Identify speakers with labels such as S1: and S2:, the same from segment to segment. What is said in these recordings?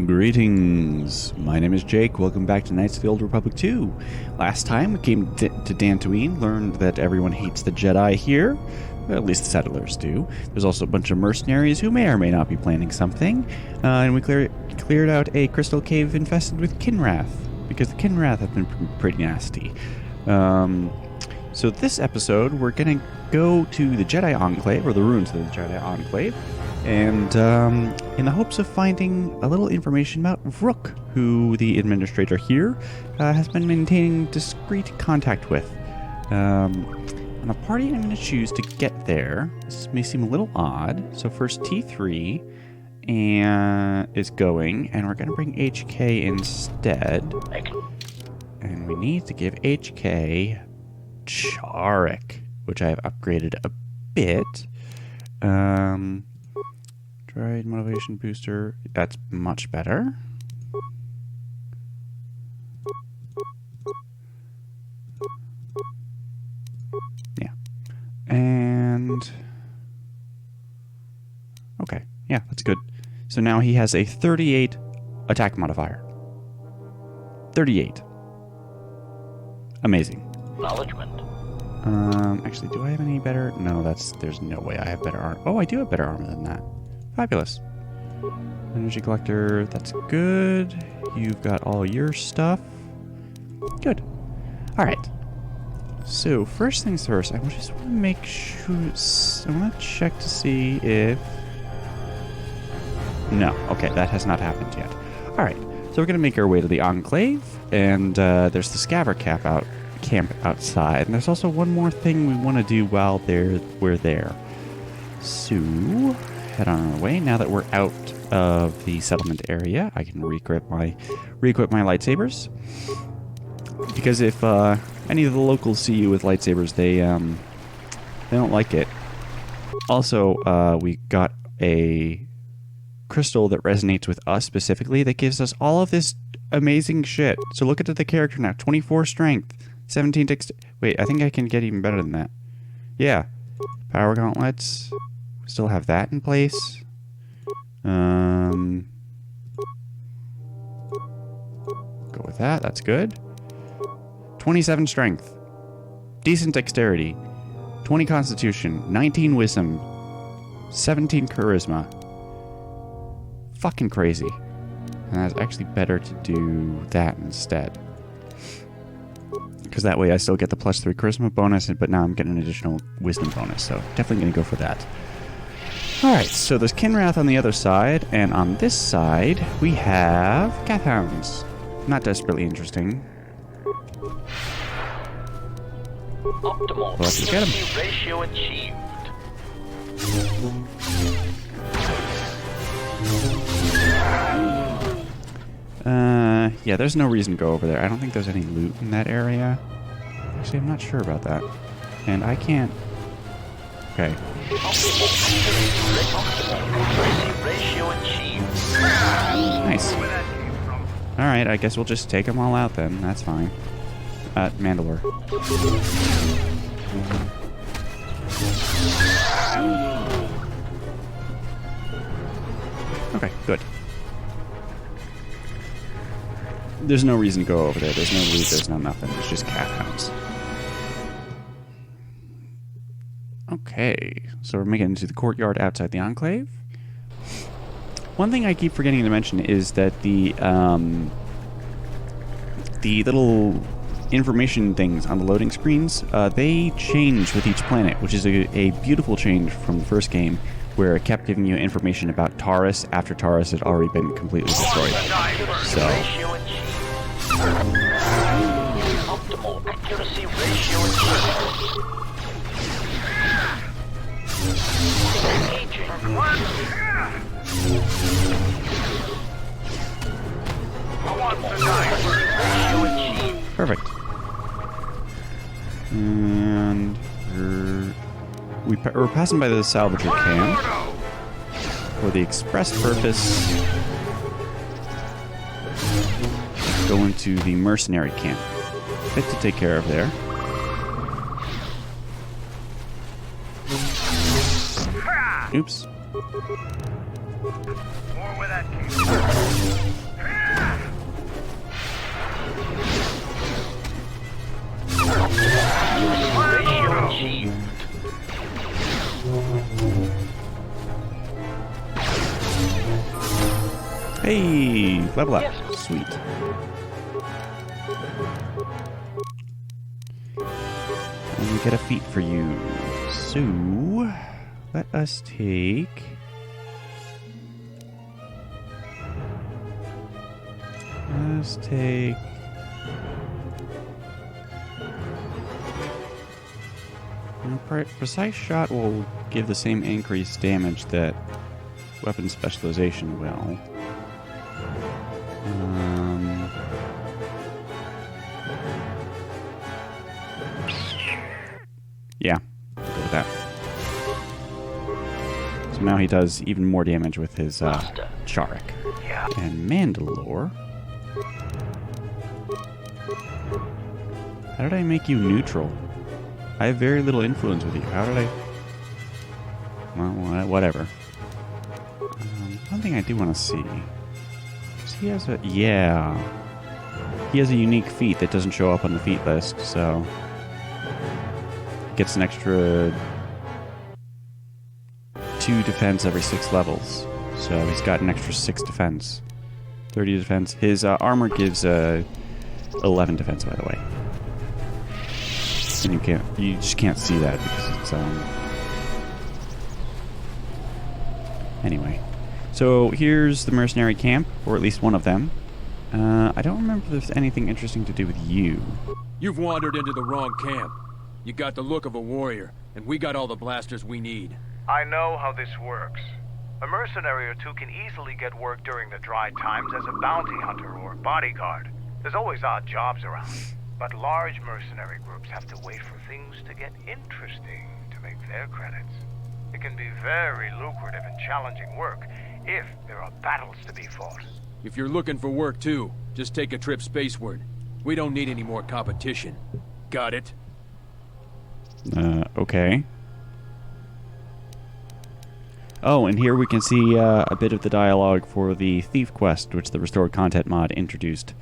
S1: Greetings, my name is Jake. Welcome back to Knights of the Old Republic 2. Last time we came to Dantooine, learned that everyone hates the Jedi here. Well, at least the settlers do. There's also a bunch of mercenaries who may or may not be planning something. And we cleared out a crystal cave infested with Kinrath, because the Kinrath have been pretty nasty. So this episode, we're going to go to the Jedi Enclave, or the ruins of the Jedi Enclave, and in the hopes of finding a little information about Vrook, who the administrator here has been maintaining discreet contact with. And the party I'm going to choose to get there, this may seem a little odd, so first T3 is going, and we're going to bring HK instead. And we need to give HK Charik, which I have upgraded a bit. Droid motivation booster, that's much better. Yeah. And okay, yeah, that's good. So now he has a 38 attack modifier. 38. Amazing.
S2: Acknowledgement.
S1: Actually, do I have any better? No, there's no way I have better armor. Oh, I do have better armor than that. Fabulous. Energy collector, that's good. You've got all your stuff. Good. Alright. So, first things first, I just want to make sure... I want to check to see if... No. Okay, that has not happened yet. Alright. So we're going to make our way to the Enclave, and there's the scaver camp outside. And there's also one more thing we want to do while we're there. So, head on our way. Now that we're out of the settlement area, I can re-equip my lightsabers. Because if any of the locals see you with lightsabers, they don't like it. Also, we got a crystal that resonates with us specifically that gives us all of this amazing shit. So look at the character now. 24 strength, 17 dexterity. Wait, I think I can get even better than that. Yeah. Power gauntlets. Still have that in place. Go with that. That's good. 27 strength. Decent dexterity. 20 constitution. 19 wisdom. 17 charisma. Fucking crazy. And that's actually better to do that instead. Because that way I still get the +3 charisma bonus, but now I'm getting an additional wisdom bonus. So definitely going to go for that. Alright, so there's Kinrath on the other side, and on this side, we have Cathounds. Not desperately interesting.
S2: Optimal
S1: Let's get 'em.
S2: ratio achieved.
S1: Yeah, there's no reason to go over there. I don't think there's any loot in that area. Actually, I'm not sure about that. And I can't... Okay.
S2: Ratio achieved.
S1: Nice. Alright, I guess we'll just take them all out then. That's fine. Mandalore. Okay, good. There's no reason to go over there. There's no loot, there's no nothing. It's just Cathounds. Okay, so we're making it into the courtyard outside the Enclave. One thing I keep forgetting to mention is that the little information things on the loading screens, they change with each planet, which is a beautiful change from the first game, where it kept giving you information about Taurus after Taurus had already been completely destroyed. So...
S2: Optimal accuracy ratio achieved.
S1: Perfect. And we're passing by the salvager camp for the express purpose of going to the mercenary camp. Bit to take care of there. Oops.
S2: More where that came from.
S1: Hey, level up.
S2: Yes.
S1: Sweet. And we get a feat for you. So, let us take... Let's take... Precise shot will give the same increased damage that weapon specialization will. Yeah, I'll go with that. So now he does even more damage with his Charik.
S2: Yeah.
S1: And Mandalore. How did I make you neutral? I have very little influence with you. How did I... Well, whatever. One thing I do want to see. Because he has a... Yeah. He has a unique feat that doesn't show up on the feat list, so... Gets an extra... 2 defense every 6 levels. So he's got an extra 6 defense. 30 defense. His armor gives 11 defense, by the way. And you just can't see that because it's anyway. So here's the mercenary camp, or at least one of them. I don't remember if there's anything interesting to do with you.
S3: You've wandered into the wrong camp. You got the look of a warrior, and we got all the blasters we need.
S4: I know how this works. A mercenary or two can easily get work during the dry times as a bounty hunter or bodyguard. There's always odd jobs around. But large mercenary groups have to wait for things to get interesting to make their credits. It can be very lucrative and challenging work if there are battles to be fought.
S3: If you're looking for work too, just take a trip spaceward. We don't need any more competition. Got it?
S1: Okay. Oh, and here we can see a bit of the dialogue for the Thief quest, which the Restored Content mod introduced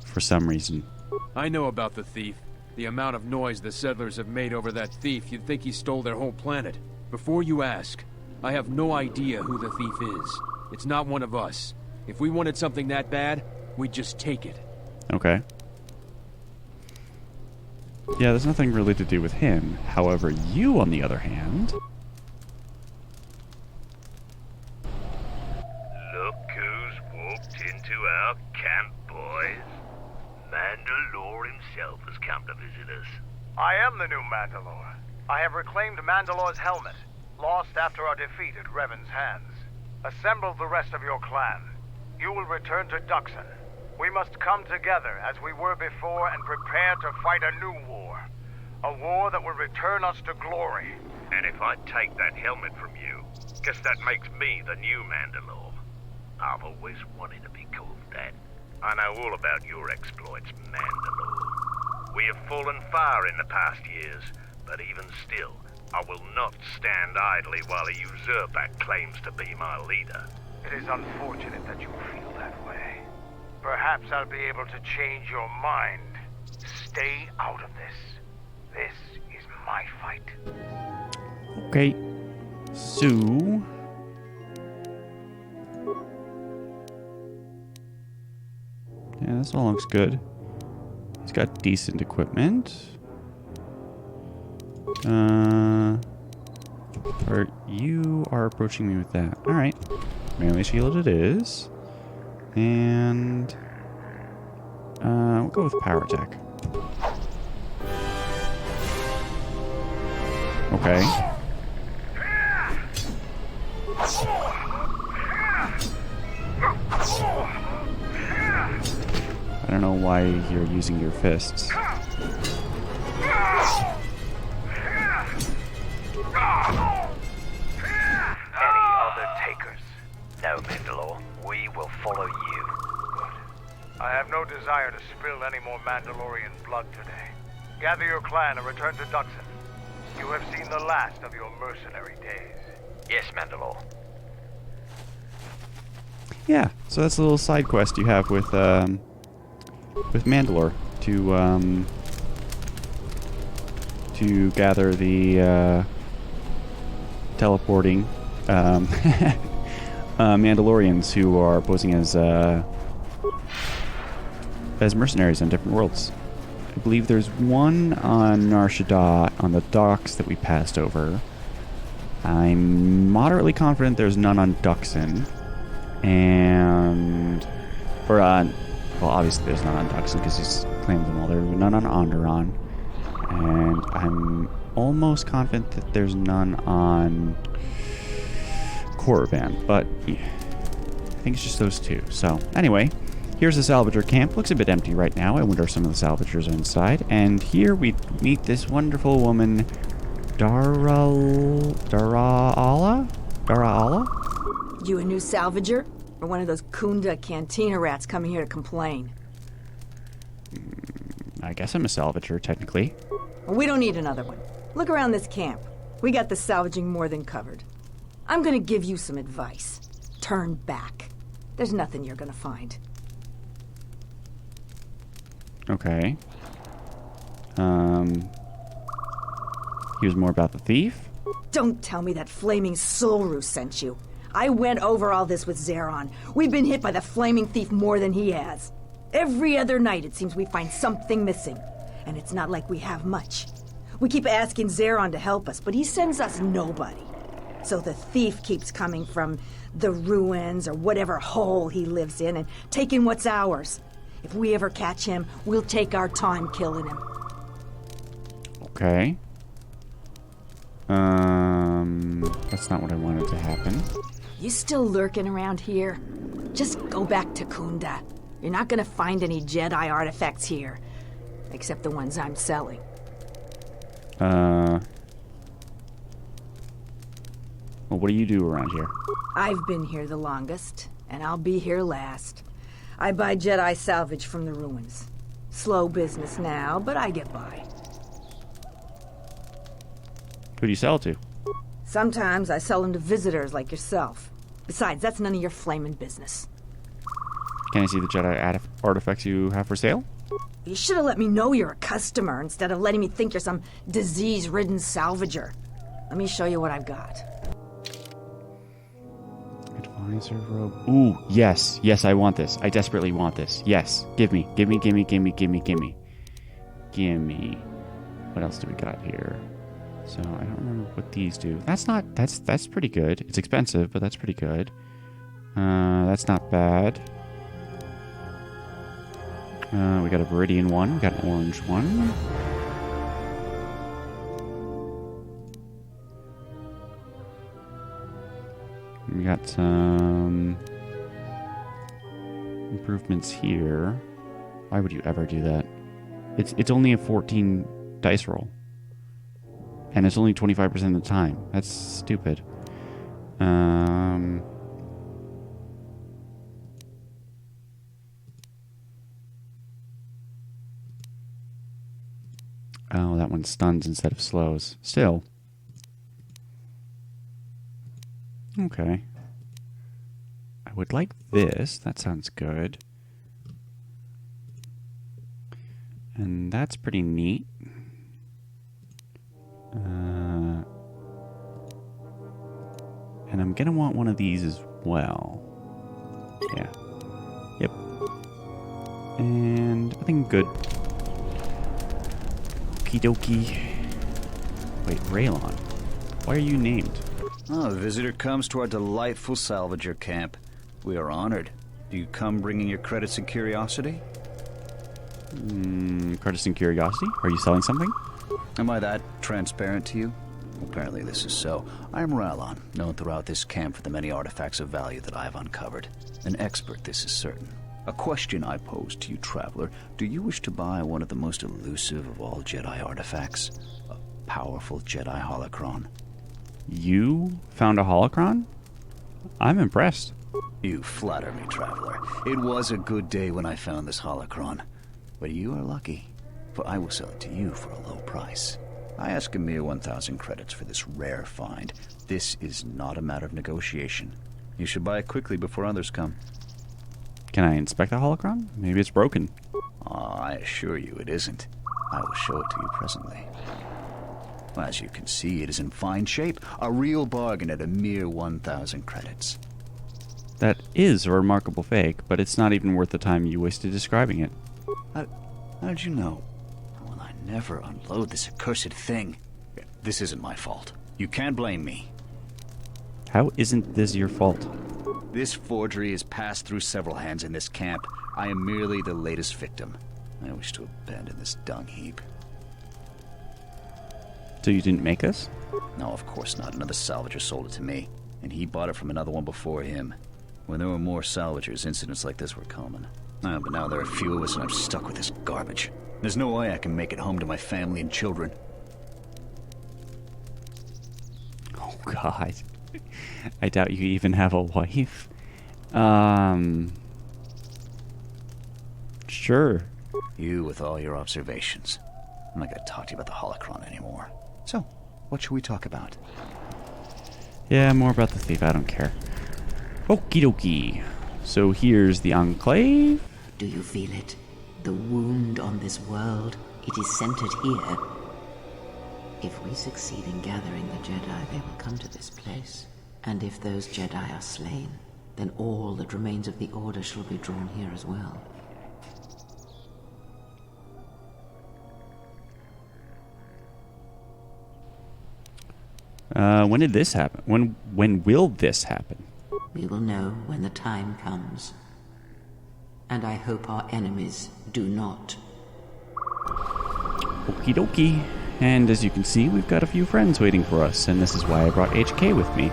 S1: for some reason.
S3: I know about the thief. The amount of noise the settlers have made over that thief, you'd think he stole their whole planet. Before you ask, I have no idea who the thief is. It's not one of us. If we wanted something that bad, we'd just take it.
S1: Okay. Yeah, there's nothing really to do with him. However, you, on the other hand...
S5: Look who's walked into our camp, boys. Mandalore himself has come to visit us.
S4: I am the new Mandalore. I have reclaimed Mandalore's helmet, lost after our defeat at Revan's hands. Assemble the rest of your clan. You will return to Duxon. We must come together as we were before and prepare to fight a new war. A war that will return us to glory.
S5: And if I take that helmet from you, guess that makes me the new Mandalore. I've always wanted to be called that. I know all about your exploits, Mandalore. We have fallen far in the past years, but even still, I will not stand idly while a usurper claims to be my leader.
S4: It is unfortunate that you feel that way. Perhaps I'll be able to change your mind. Stay out of this. This is my fight.
S1: Okay. So... Yeah, this all looks good. He's got decent equipment. Or you are approaching me with that. Alright. Melee shield it is. And... we'll go with power attack. Okay. I don't know why you're using your fists.
S4: Any other takers?
S2: No, Mandalore. We will follow you.
S4: Good. I have no desire to spill any more Mandalorian blood today. Gather your clan and return to Duxon. You have seen the last of your mercenary days.
S2: Yes, Mandalore.
S1: Yeah, so that's a little side quest you have with Mandalore to gather the teleporting Mandalorians who are posing as mercenaries on different worlds. I believe there's one on Nar Shaddaa on the docks that we passed over. I'm moderately confident there's none on Duxon. Well, obviously there's none on Duxon because he's claimed them all. There's none on Onderon. And I'm almost confident that there's none on Korriban. But yeah, I think it's just those two. So, anyway, here's the salvager camp. Looks a bit empty right now. I wonder if some of the salvagers are inside. And here we meet this wonderful woman, Daraala?
S6: You a new salvager? Or one of those Kunda cantina rats coming here to complain?
S1: I guess I'm a salvager, technically.
S6: Well, we don't need another one. Look around this camp. We got the salvaging more than covered. I'm gonna give you some advice. Turn back. There's nothing you're gonna find.
S1: Okay. Here's more about the thief.
S6: Don't tell me that flaming Solru sent you. I went over all this with Zeron. We've been hit by the flaming thief more than he has. Every other night it seems we find something missing. And it's not like we have much. We keep asking Zeron to help us, but he sends us nobody. So the thief keeps coming from the ruins or whatever hole he lives in and taking what's ours. If we ever catch him, we'll take our time killing him.
S1: Okay. That's not what I wanted to happen.
S6: You still lurking around here? Just go back to Kunda. You're not gonna find any Jedi artifacts here. Except the ones I'm selling.
S1: Well, what do you do around here?
S6: I've been here the longest, and I'll be here last. I buy Jedi salvage from the ruins. Slow business now, but I get by.
S1: Who do you sell to?
S6: Sometimes I sell them to visitors like yourself. Besides, that's none of your flaming business.
S1: Can I see the Jedi artifacts you have for sale?
S6: You should have let me know you're a customer instead of letting me think you're some disease-ridden salvager. Let me show you what I've got.
S1: Advisor robe. Ooh, yes. Yes, I want this. I desperately want this. Yes. Give me. Gimme. What else do we got here? So, I don't remember what these do. That's pretty good. It's expensive, but that's pretty good. That's not bad. We got a Viridian one. We got an orange one. We got some improvements here. Why would you ever do that? It's only a 14 dice roll. And it's only 25% of the time. That's stupid. Oh, that one stuns instead of slows. Still. Okay. I would like this. That sounds good. And that's pretty neat. And I'm gonna want one of these as well. Yeah. Yep. And I think I'm good. Okie dokie. Wait, Raylon. Why are you named?
S7: Oh, a visitor comes to our delightful salvager camp. We are honored. Do you come bringing your credits and curiosity?
S1: Credits and curiosity? Are you selling something?
S7: Am I that transparent to you? Apparently this is so. I am Raylon, known throughout this camp for the many artifacts of value that I have uncovered. An expert, this is certain. A question I pose to you, traveler. Do you wish to buy one of the most elusive of all Jedi artifacts? A powerful Jedi holocron.
S1: You found a holocron? I'm impressed.
S7: You flatter me, traveler. It was a good day when I found this holocron. But you are lucky, for I will sell it to you for a low price. I ask a mere 1,000 credits for this rare find. This is not a matter of negotiation. You should buy it quickly before others come.
S1: Can I inspect the holocron? Maybe it's broken.
S7: I assure you it isn't. I will show it to you presently. As you can see, it is in fine shape. A real bargain at a mere 1,000 credits.
S1: That is a remarkable fake, but it's not even worth the time you wasted describing it.
S7: How did you know? Well, I never unload this accursed thing. This isn't my fault. You can't blame me.
S1: How isn't this your fault?
S7: This forgery has passed through several hands in this camp. I am merely the latest victim. I wish to abandon this dung heap.
S1: So you didn't make this?
S7: No, of course not. Another salvager sold it to me, and he bought it from another one before him. When there were more salvagers, incidents like this were common. But now there are few of us, and I'm stuck with this garbage. There's no way I can make it home to my family and children.
S1: Oh, God. I doubt you even have a wife. Sure.
S7: You with all your observations. I'm not gonna talk to you about the holocron anymore. So, what should we talk about?
S1: Yeah, more about the thief. I don't care. Okie dokie. So here's the Enclave.
S8: Do you feel it? The wound on this world. It is centered here. If we succeed in gathering the Jedi, they will come to this place. And if those Jedi are slain, then all that remains of the Order shall be drawn here as well.
S1: When did this happen? When will this happen?
S8: We will know when the time comes. And I hope our enemies do not.
S1: Okie dokie. And as you can see, we've got a few friends waiting for us, and this is why I brought HK with me.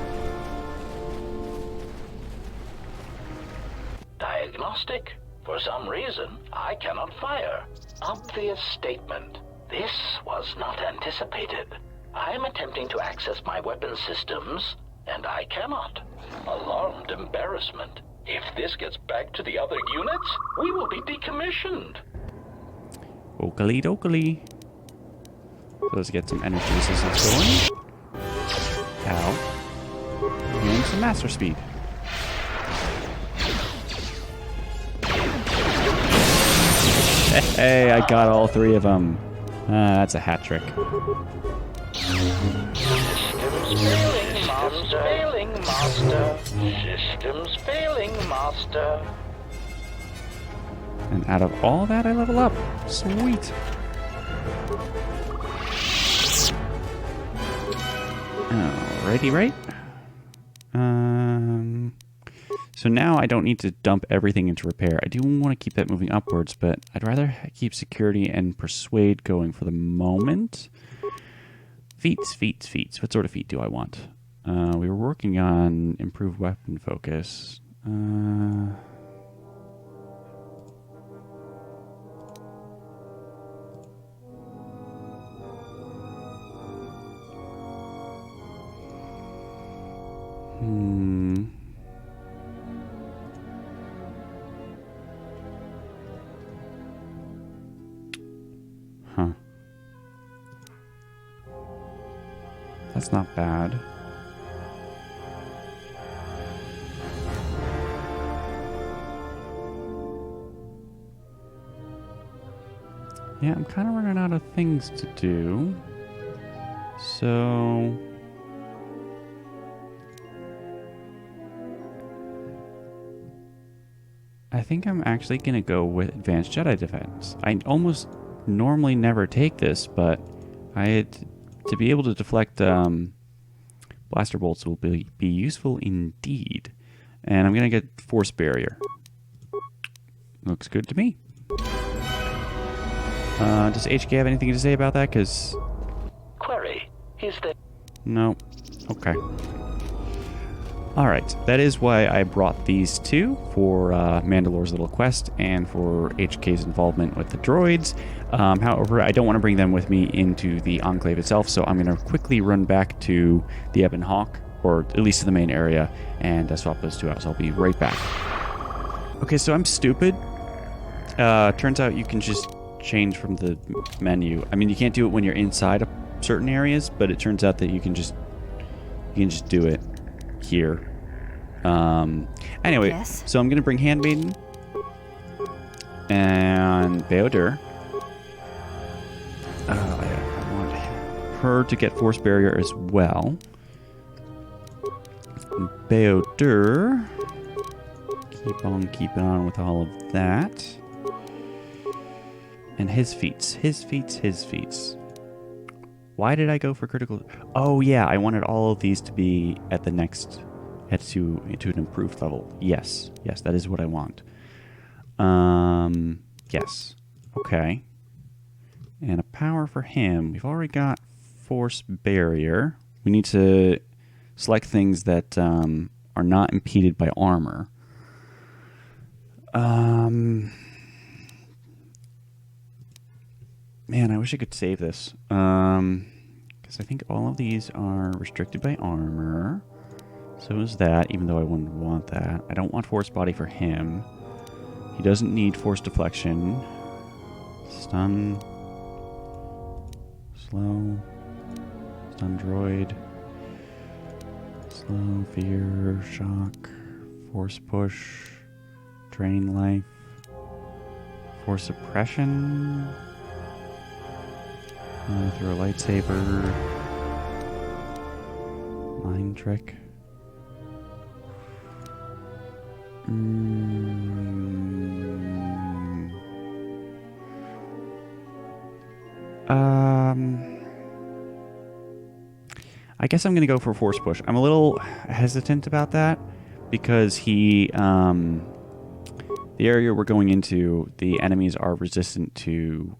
S9: Diagnostic. For some reason, I cannot fire. Obvious statement. This was not anticipated. I am attempting to access my weapon systems, and I cannot. Alarmed embarrassment. If this gets back to the other units, we will be decommissioned.
S1: Oakley dokley. So let's get some energy resistance going. Ow. And some master speed. Hey, I got all three of them. That's a hat trick.
S9: Systems failing, Master. Systems failing, Master.
S1: And out of all that, I level up. Sweet. Alrighty, right? So now I don't need to dump everything into repair. I do want to keep that moving upwards, but I'd rather keep security and persuade going for the moment. Feats. What sort of feat do I want? We were working on improved weapon focus. Huh. That's not bad. Yeah, I'm kind of running out of things to do. So I think I'm actually going to go with Advanced Jedi Defense. I almost normally never take this, but to be able to deflect blaster bolts will be useful indeed. And I'm going to get Force Barrier. Looks good to me. Does HK have anything to say about that? Because...
S9: Query. Is there...
S1: No. Okay. Alright, that is why I brought these two, for Mandalore's little quest and for HK's involvement with the droids. However, I don't want to bring them with me into the Enclave itself, so I'm going to quickly run back to the Ebon Hawk, or at least to the main area, and swap those two out, so I'll be right back. Okay, so I'm stupid. Turns out you can just change from the menu. I mean, you can't do it when you're inside of certain areas, but it turns out that you can just do it here. Anyway,
S6: Yes?
S1: so I'm gonna bring Handmaiden and Beodur. I want her to get Force Barrier as well. And Beodur, Keep on keeping on with all of that. And his feats. His feats, his feats. Why did I go for critical? Oh, yeah, I wanted all of these to be at the next... to an improved level. Yes. Yes, that is what I want. Yes. Okay. And a power for him. We've already got force barrier. We need to select things that are not impeded by armor. Man, I wish I could save this. Because I think all of these are restricted by armor. So is that, even though I wouldn't want that. I don't want force body for him. He doesn't need force deflection. Stun. Slow. Stun droid. Slow, fear, shock. Force push. Drain life. Force suppression. Through a lightsaber. Mind trick. I guess I'm going to go for force push. I'm a little hesitant about that because the area we're going into, the enemies are resistant to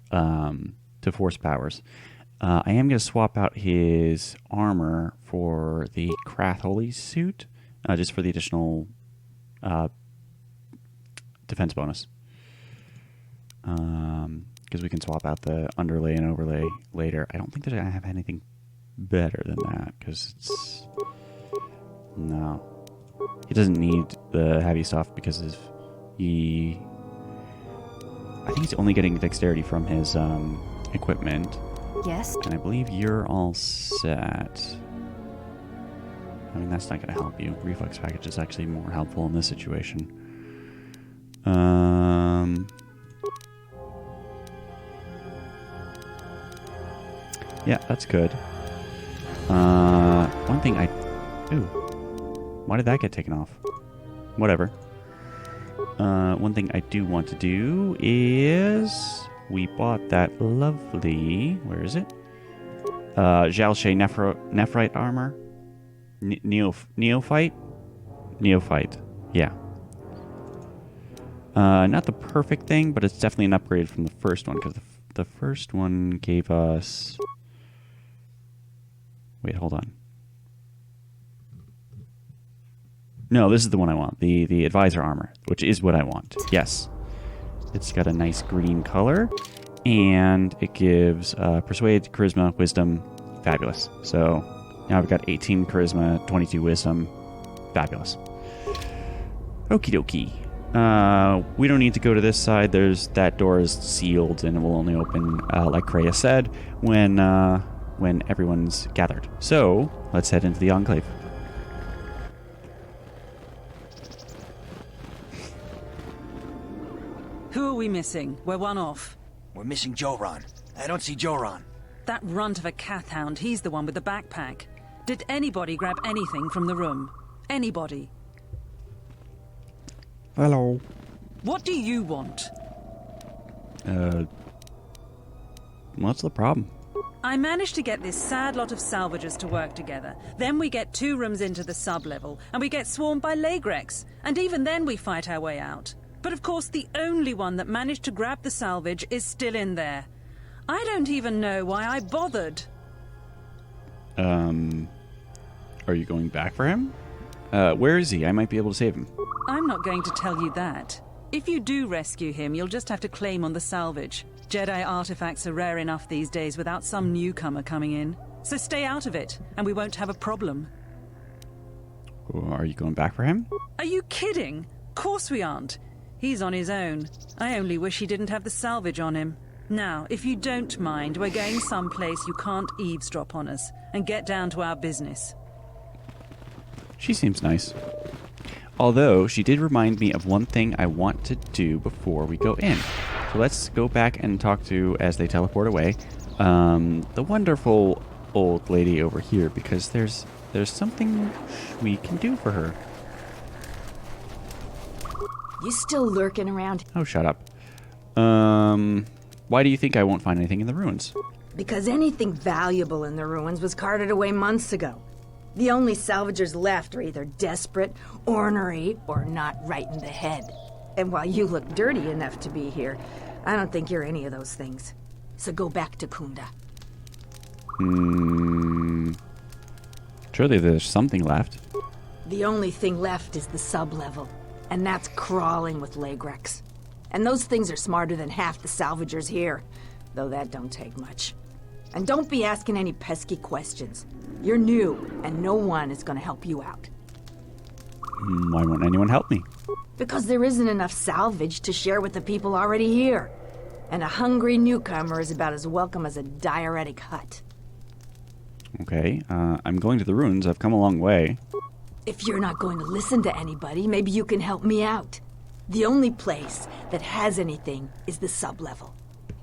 S1: force powers. I am going to swap out his armor for the Krath Holy suit, just for the additional defense bonus. Because we can swap out the underlay and overlay later. I don't think that I have anything better than that, because it's... No. He doesn't need the heavy stuff because I think he's only getting dexterity from his equipment.
S10: Yes?
S1: And I believe you're all set. I mean, that's not going to help you. Reflex package is actually more helpful in this situation. Yeah, that's good. One thing Ooh. Why did that get taken off? Whatever. One thing I do want to do is... We bought that lovely... Where is it? Jalshay Nephrite armor. Neophyte? Neophyte. Yeah. Not the perfect thing, but it's definitely an upgrade from the first one, because the first one gave us... Wait, hold on. No, this is the one I want. The advisor armor, which is what I want. Yes. It's got a nice green color, and it gives Persuade, Charisma, Wisdom, fabulous. So now I've got 18 Charisma, 22 Wisdom, fabulous. Okie dokie. We don't need to go to this side. That door is sealed, and it will only open, like Kreia said, when everyone's gathered. So let's head into the Enclave.
S11: Who are we missing? We're one off.
S12: We're missing Joran. I don't see Joran.
S11: That runt of a Cath hound, he's the one with the backpack. Did anybody grab anything from the room? Anybody?
S1: Hello.
S11: What do you want?
S1: What's the problem?
S11: I managed to get this sad lot of salvagers to work together. Then we get 2 rooms into the sub-level, and we get swarmed by Lagrex. And even then we fight our way out. But of course the only one that managed to grab the salvage is still in there. I don't even know why I bothered.
S1: Are you going back for him? Where is he? I might be able to save him.
S11: I'm not going to tell you that. If you do rescue him, you'll just have to claim on the salvage. Jedi artifacts are rare enough these days without some newcomer coming in. So stay out of it, and we won't have a problem.
S1: Are you going back for him?
S11: Are you kidding? Of course we aren't. He's on his own. I only wish he didn't have the salvage on him. Now, if you don't mind, we're going someplace you can't eavesdrop on us, and get down to our business.
S1: She seems nice. Although, she did remind me of one thing I want to do before we go in. So let's go back and talk to, as they teleport away, the wonderful old lady over here, because there's something we can do for her.
S6: You still lurking around?
S1: Oh, shut up. Why do you think I won't find anything in the ruins?
S6: Because anything valuable in the ruins was carted away months ago. The only salvagers left are either desperate, ornery, or not right in the head. And while you look dirty enough to be here, I don't think you're any of those things. So go back to Kunda.
S1: Surely there's something left.
S6: The only thing left is the sub-level, and that's crawling with Lagrex. And those things are smarter than half the salvagers here, though that don't take much. And don't be asking any pesky questions. You're new, and no one is gonna help you out.
S1: Why won't anyone help me?
S6: Because there isn't enough salvage to share with the people already here. And a hungry newcomer is about as welcome as a diuretic hut.
S1: Okay, I'm going to the ruins. I've come a long way.
S6: If you're not going to listen to anybody, maybe you can help me out. The only place that has anything is the sub-level.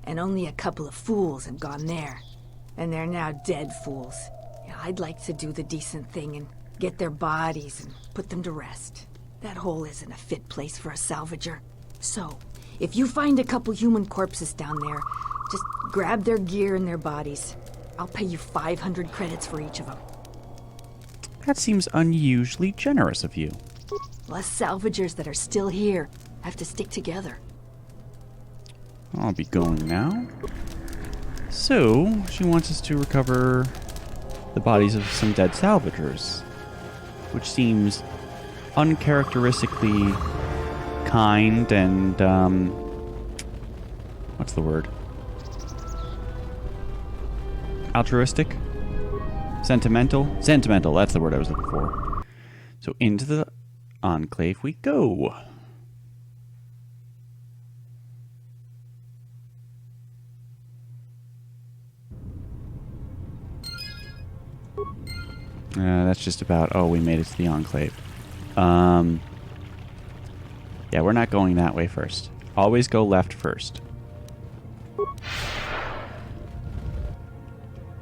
S6: And only a couple of fools have gone there. And they're now dead fools. Yeah, I'd like to do the decent thing and get their bodies and put them to rest. That hole isn't a fit place for a salvager. So, if you find a couple human corpses down there, just grab their gear and their bodies. I'll pay you 500 credits for each of them.
S1: That seems unusually generous of you.
S6: Us salvagers that are still here have to stick together.
S1: I'll be going now. So, she wants us to recover the bodies of some dead salvagers, which seems uncharacteristically kind and, what's the word? Altruistic? Sentimental? Sentimental, that's the word I was looking for. So into the Enclave we go. That's just about, oh, we made it to the Enclave. Yeah, we're not going that way first. Always go left first.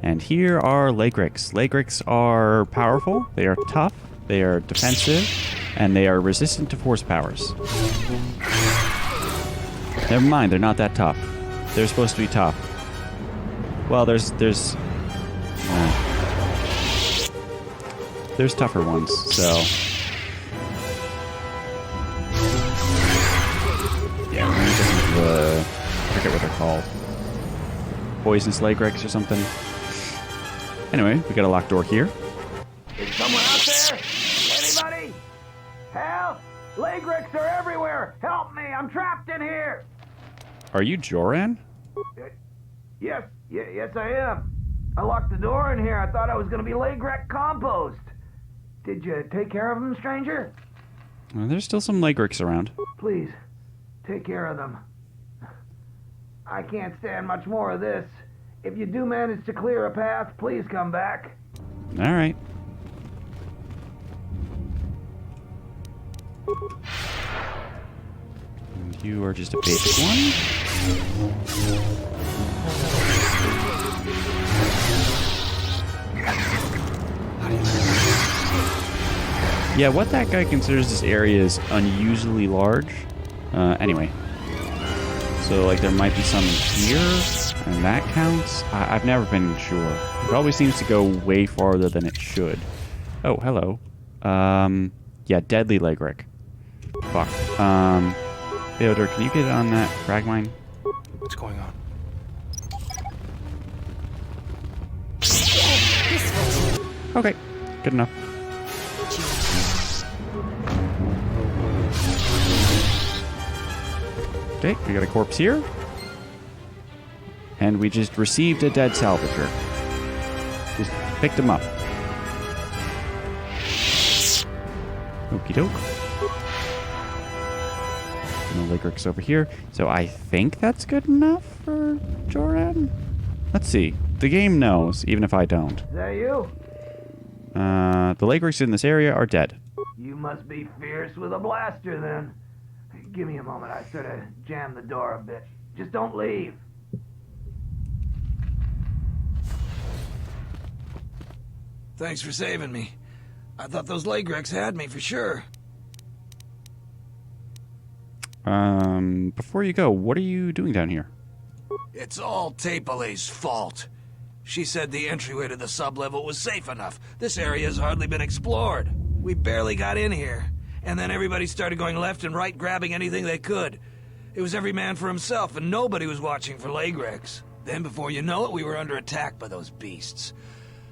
S1: And here are Lagrex. Lagrex are powerful, they are tough, they are defensive, and they are resistant to force powers. Never mind, they're not that tough. They're supposed to be tough. Well, there's tougher ones, so... Yeah, we're gonna get into the... I forget what they're called. Poisonous Lagrex or something. Anyway, we got a locked door here.
S4: Is someone out there? Anybody? Help! Lagrex are everywhere! Help me! I'm trapped in here!
S1: Are you Joran?
S4: Yes, I am. I locked the door in here. I thought I was going to be Lagrex compost. Did you take care of them, stranger?
S1: Well, there's still some Lagrex around.
S4: Please, take care of them. I can't stand much more of this. If you do manage to clear a path, please come back.
S1: All right. And you are just a basic one. Yeah, what that guy considers this area is unusually large. Anyway. So, like, there might be some here, and that counts? I've never been sure. It always seems to go way farther than it should. Oh, hello. Yeah, deadly Lagrex. Fuck. Theodore, can you get on that frag mine?
S12: What's going on?
S1: Okay, good enough. Okay, we got a corpse here. And we just received a dead salvager. Just picked him up. Okie doke. No Lagrex over here. So I think that's good enough for Joran? Let's see. The game knows, even if I don't.
S4: Is that you?
S1: The Lagrex in this area are dead.
S4: You must be fierce with a blaster, then. Give me a moment. I sort of jammed the door a bit. Just don't leave.
S12: Thanks for saving me. I thought those Lagrex had me for sure.
S1: Before you go, what are you doing down here?
S12: It's all Tapelay's fault. She said the entryway to the sublevel was safe enough. This area has hardly been explored. We barely got in here. And then everybody started going left and right, grabbing anything they could. It was every man for himself, and nobody was watching for Lagrex. Then, before you know it, we were under attack by those beasts.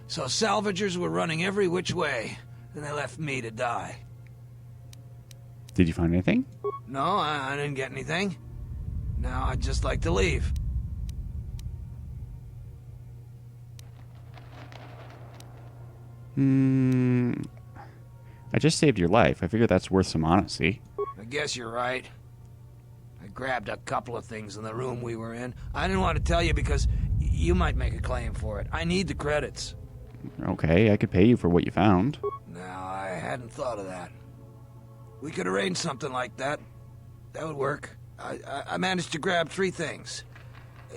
S12: So salvagers were running every which way, and they left me to die.
S1: Did you find anything?
S12: No, I didn't get anything. Now I'd just like to leave.
S1: I just saved your life. I figure that's worth some honesty.
S12: I guess you're right. I grabbed a couple of things in the room we were in. I didn't want to tell you because you might make a claim for it. I need the credits.
S1: Okay, I could pay you for what you found.
S12: No, I hadn't thought of that. We could arrange something like that. That would work. I managed to grab 3 things.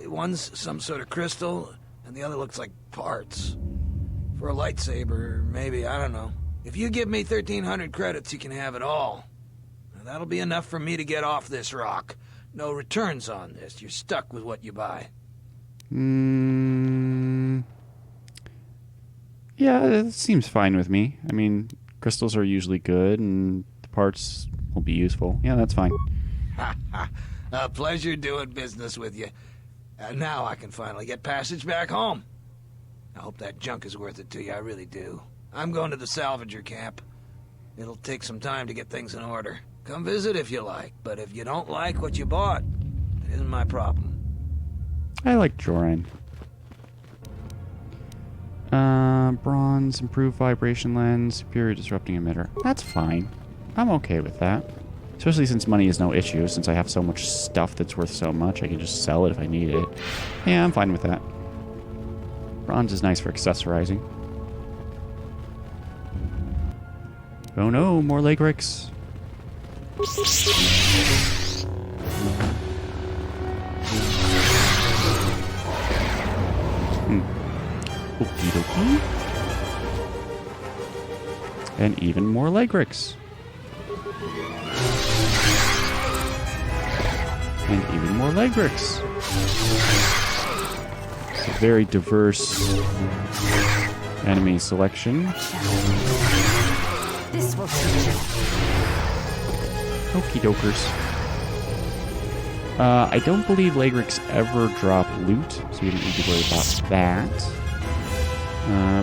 S12: One's some sort of crystal, and the other looks like parts. For a lightsaber, maybe, I don't know. If you give me 1,300 credits, you can have it all. Now, that'll be enough for me to get off this rock. No returns on this. You're stuck with what you buy.
S1: Yeah, it seems fine with me. I mean, crystals are usually good, and the parts will be useful. Yeah, that's fine.
S12: A pleasure doing business with you. Now I can finally get passage back home. I hope that junk is worth it to you, I really do. I'm going to the salvager camp. It'll take some time to get things in order. Come visit if you like, but if you don't like what you bought, it isn't my problem.
S1: I like Joran. Bronze, improved vibration lens, superior disrupting emitter. That's fine. I'm okay with that. Especially since money is no issue, since I have so much stuff that's worth so much, I can just sell it if I need it. Yeah, I'm fine with that. Bronze is nice for accessorizing. Oh no, more Lagrex. Okie dokie. And even more Lagrex. And even more Lagrex. It's a very diverse enemy selection.
S10: This will teach you.
S1: Okie dokers. I don't believe Lagrex ever drop loot, so we don't need to worry about that.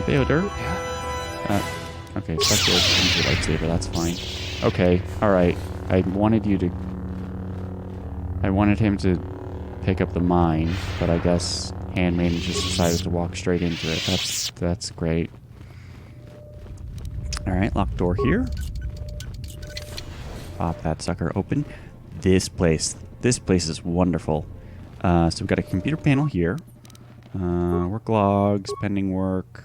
S1: Beodur. Okay, special use your lightsaber, that's fine. Okay, alright. I wanted him to pick up the mine, but I guess Handmaiden just decided to walk straight into it. That's great. Alright, locked door here. Pop that sucker open. This place is wonderful. So we've got a computer panel here. Work logs, pending work.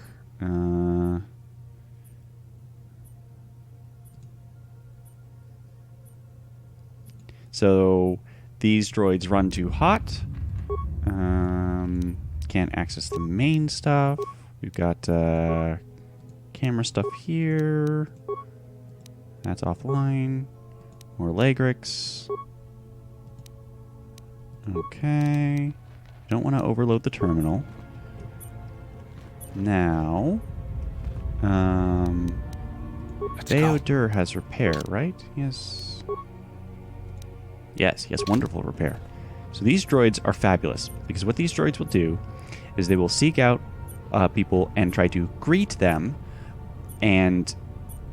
S1: So these droids run too hot. Can't access the main stuff. We've got camera stuff here. That's offline. More Lagrex. Okay. Don't want to overload the terminal. Now, Beodur has repair, right? Yes. Yes, he has wonderful repair. So these droids are fabulous, because what these droids will do is they will seek out people and try to greet them, and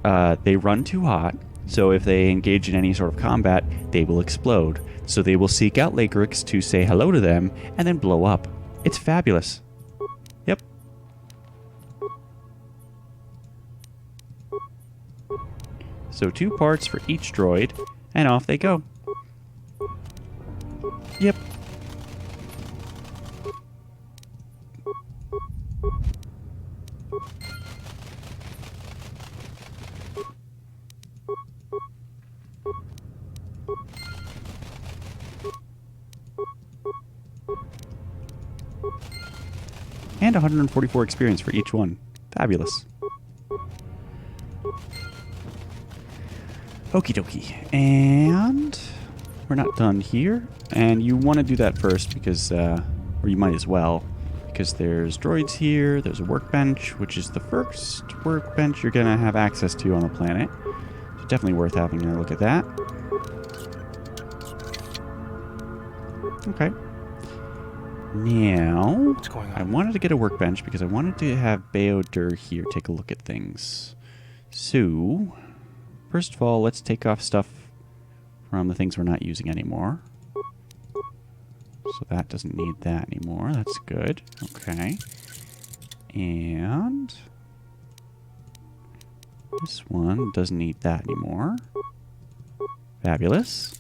S1: they run too hot, so if they engage in any sort of combat, they will explode. So they will seek out Lagrex to say hello to them, and then blow up. It's fabulous. Yep. So 2 parts for each droid, and off they go. Yep. And 144 experience for each one. Fabulous. Okie dokie. And we're not done here. And you want to do that first because, or you might as well, because there's droids here, there's a workbench, which is the first workbench you're going to have access to on the planet. So definitely worth having a look at that. Okay. Now,
S12: What's going on?
S1: I wanted to get a workbench because I wanted to have Beodur here take a look at things. So, first of all, let's take off stuff from the things we're not using anymore. So that doesn't need that anymore. That's good. Okay. And this one doesn't need that anymore. Fabulous.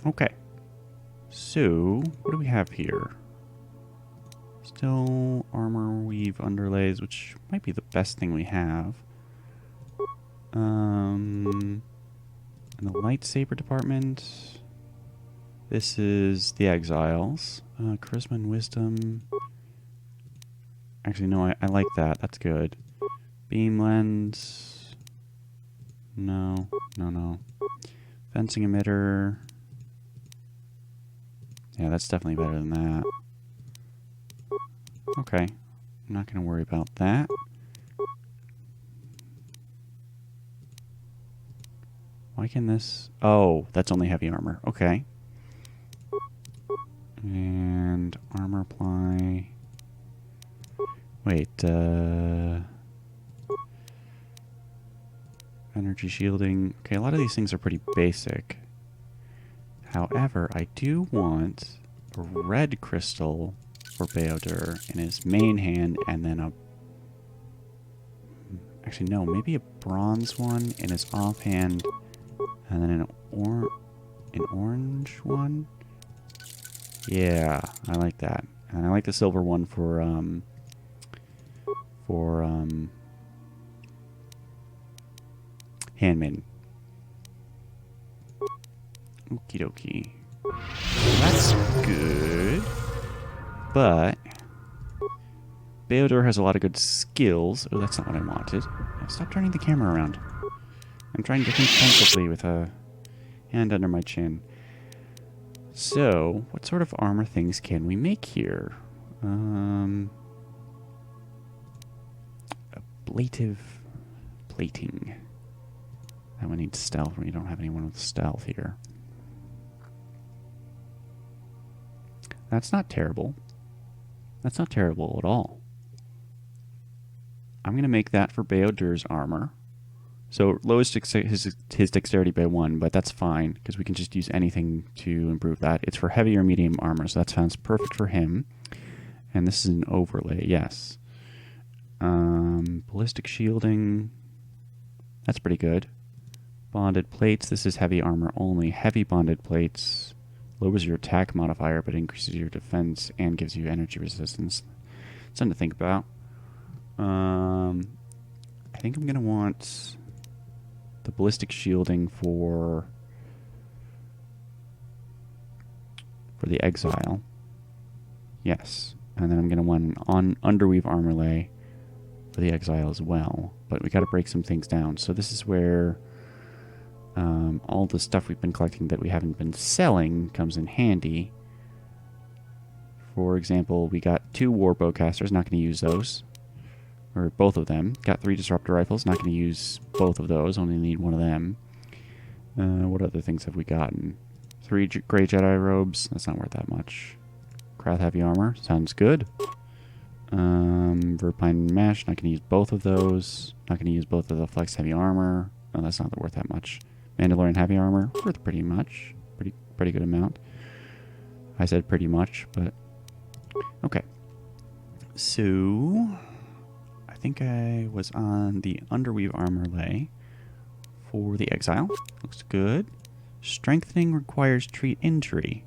S1: Okay. So, what do we have here? Still armor weave underlays, which might be the best thing we have. In the lightsaber department, this is the exiles. Charisma and wisdom. Actually, no, I like that. That's good. Beam lens. No. Fencing emitter. Yeah, that's definitely better than that. Okay. I'm not going to worry about that. Why can this... Oh, that's only heavy armor. Okay. And armor apply... Wait, energy shielding. Okay, a lot of these things are pretty basic. However, I do want a red crystal for Beodur in his main hand, and then a... Actually, no, maybe a bronze one in his offhand, and then an orange one? Yeah, I like that. And I like the silver one for Handmaiden. Okie dokie. That's good. But Beodur has a lot of good skills. Oh, that's not what I wanted. Stop turning the camera around. I'm trying to think pensively with a hand under my chin. So, what sort of armor things can we make here? Ablative plating. That one needs stealth. We don't have anyone with stealth here. That's not terrible. That's not terrible at all. I'm going to make that for Beodur's armor. So lowest his dexterity by 1, but that's fine because we can just use anything to improve that. It's for heavy or medium armor, so that sounds perfect for him. And this is an overlay, yes. Ballistic shielding. That's pretty good. Bonded plates. This is heavy armor only. Heavy bonded plates lowers your attack modifier, but increases your defense and gives you energy resistance. Something to think about. I think I'm going to want the ballistic shielding for the exile. Yes. And then I'm going to want an underweave armor lay for the exile as well. But we got to break some things down. So this is where all the stuff we've been collecting that we haven't been selling comes in handy. For example, we got 2 warbowcasters, not going to use those. Or both of them. Got 3 disruptor rifles, not going to use both of those, only need one of them. What other things have we gotten? 3 gray Jedi robes, that's not worth that much. Krath heavy armor, sounds good. Verpine mesh, not going to use both of those. Not going to use both of the flex heavy armor. Oh, that's not worth that much. Mandalorian heavy armor, worth pretty much. Pretty good amount. I said pretty much, but... Okay. So... I think I was on the underweave armor lay for the exile. Looks good. Strengthening requires treat injury.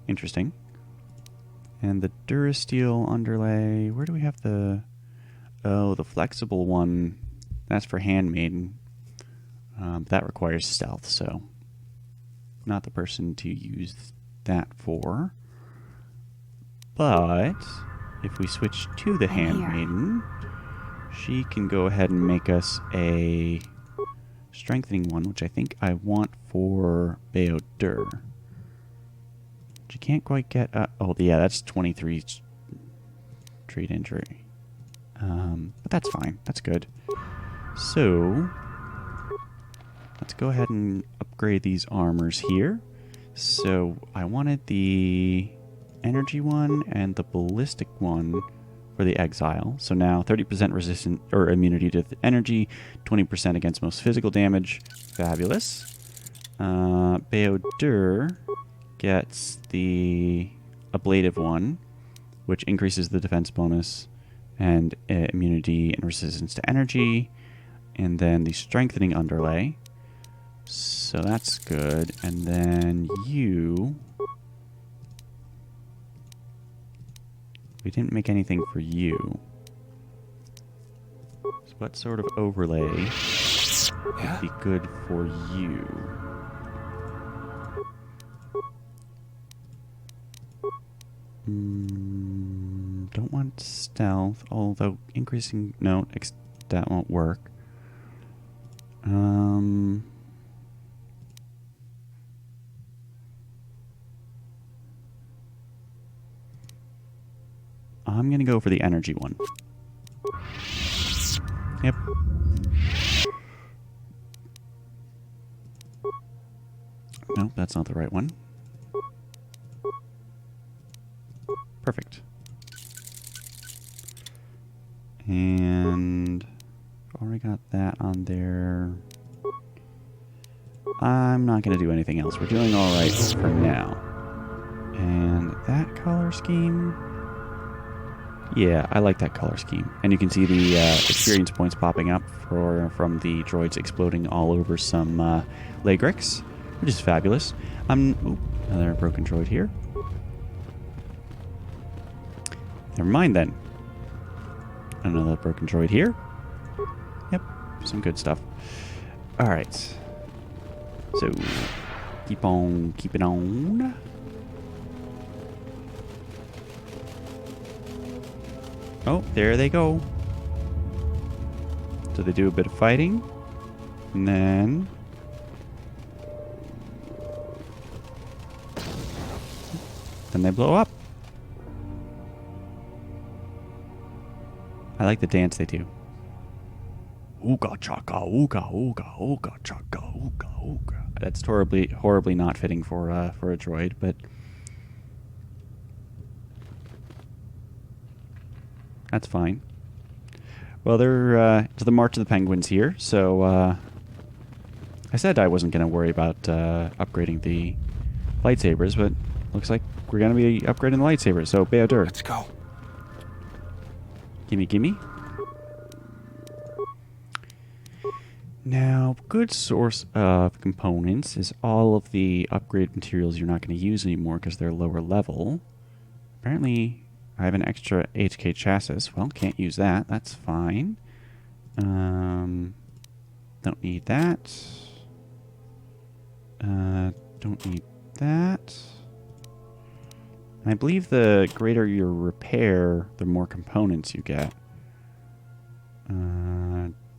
S1: Interesting. And the Durasteel underlay, where do we have the... Oh, the flexible one. That's for Handmaiden. That requires stealth, so not the person to use that for. But if we switch to the Handmaiden, She can go ahead and make us a strengthening one, which I think I want for Beodur. She can't quite get... oh, yeah, that's 23 treat injury. But that's fine. That's good. So, let's go ahead and upgrade these armors here. So, I wanted the energy one and the ballistic one for the exile. So now 30% resistant or immunity to energy, 20% against most physical damage. Fabulous. Beodur gets the ablative one, which increases the defense bonus and immunity and resistance to energy. And then the strengthening underlay. So that's good. And then you... We didn't make anything for you. So what sort of overlay would be good for you? Don't want stealth, although increasing... No, that won't work. I'm going to go for the energy one. Yep. Nope, that's not the right one. Perfect. And already got that on there. I'm not going to do anything else. We're doing all right for now. And that color scheme... Yeah, I like that color scheme. And you can see the experience points popping up from the droids exploding all over some Lagrix, which is fabulous. Another broken droid here. Never mind then. Another broken droid here. Yep, some good stuff. Alright. So, keep on keeping on. Oh, there they go. So they do a bit of fighting. And then... Then they blow up. I like the dance they do. Ooga chaka, ooga, ooga, ooga chaka, ooga, ooga. That's horribly not fitting for a droid, but... That's fine. Well, they're to the March of the Penguins here, so I said I wasn't going to worry about upgrading the lightsabers, but looks like we're going to be upgrading the lightsabers. So, Beodur.
S12: Let's go.
S1: Gimme, gimme. Now, good source of components is all of the upgrade materials you're not going to use anymore because they're lower level. Apparently... I have an extra HK chassis. Well, can't use that. That's fine. Don't need that. Don't need that. And I believe the greater your repair, the more components you get.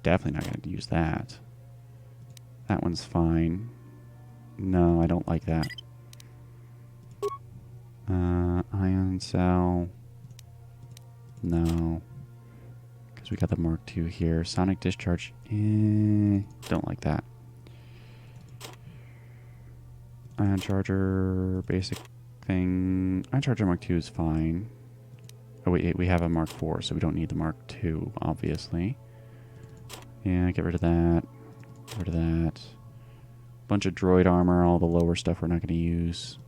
S1: Definitely not going to use that. That one's fine. No, I don't like that. Ion cell... No. Because we got the Mark II here. Sonic discharge. Don't like that. Ion charger. Basic thing. Ion charger Mark II is fine. Oh, wait. We have a Mark IV, so we don't need the Mark II, obviously. Yeah, get rid of that. Get rid of that. Bunch of droid armor. All the lower stuff we're not going to use.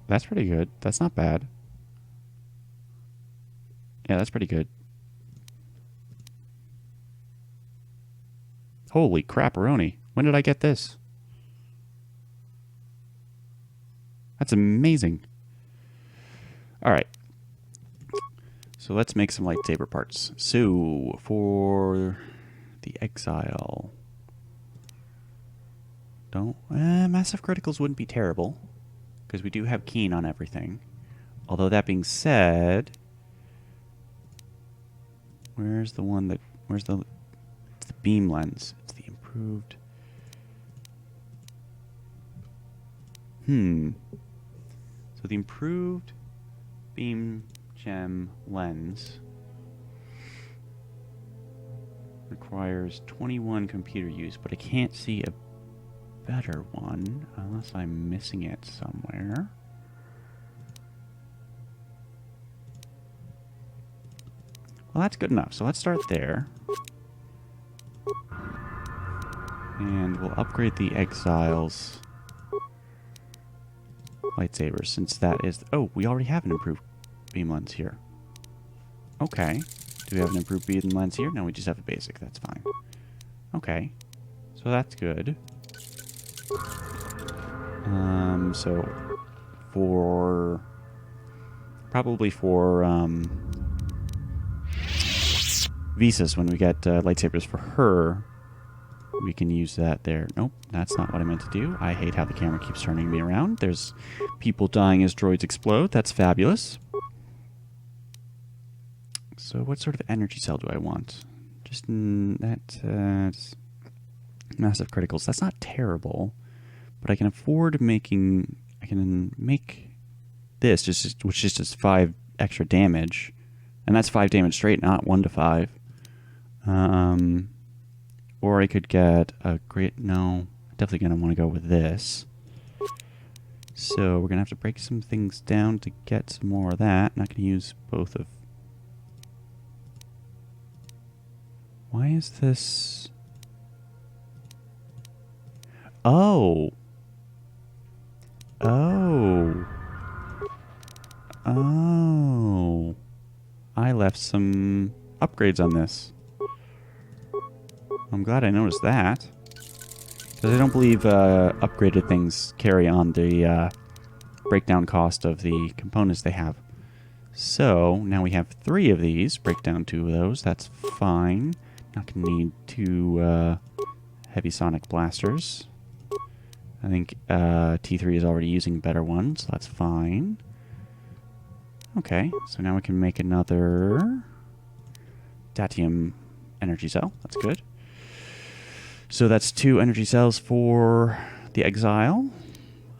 S1: That's pretty good. That's not bad. Yeah, that's pretty good. Holy crap-a-roni. When did I get this? That's amazing. Alright. So let's make some lightsaber parts. So, for the exile... Massive criticals wouldn't be terrible. because we do have keen on everything. Although that being said, where's the one that, it's the beam lens. It's the improved. So the improved beam gem lens requires 21 computer use, but I can't see a better one unless I'm missing it somewhere. Well, that's good enough. So let's start there. And we'll upgrade the Exile's lightsabers, since that is... Oh, we already have an improved beam lens here. Okay. Do we have an improved beam lens here? No, we just have a basic. That's fine. Okay. So that's good. So for... Probably for, Visas, when we get lightsabers for her, we can use that there. Nope, that's not what I meant to do. I hate how the camera keeps turning me around. There's people dying as droids explode. That's fabulous. So what sort of energy cell do I want? Just massive criticals. That's not terrible, but I can afford making... I can make this, which is just 5 extra damage. And that's 5 damage straight, not 1 to 5. Or I could get a great... No, definitely going to want to go with this. So we're going to have to break some things down to get some more of that. Not going to use both of... Why is this... Oh! Oh! Oh! I left some upgrades on this. I'm glad I noticed that. Because I don't believe upgraded things carry on the breakdown cost of the components they have. So, now we have 3 of these. Break down 2 of those. That's fine. Not going to need 2 heavy sonic blasters. I think T3 is already using better ones, so that's fine. Okay, so now we can make another Datium energy cell. That's good. So that's 2 energy cells for the Exile.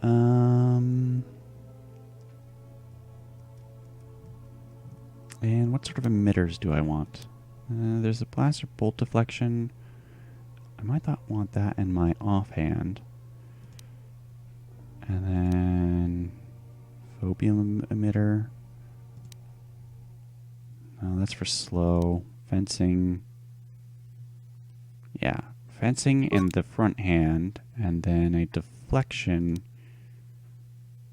S1: And what sort of emitters do I want? There's a blaster bolt deflection. I might not want that in my offhand. And then phobium emitter. No, that's for slow. Fencing. Yeah. Fencing in the front hand, and then a deflection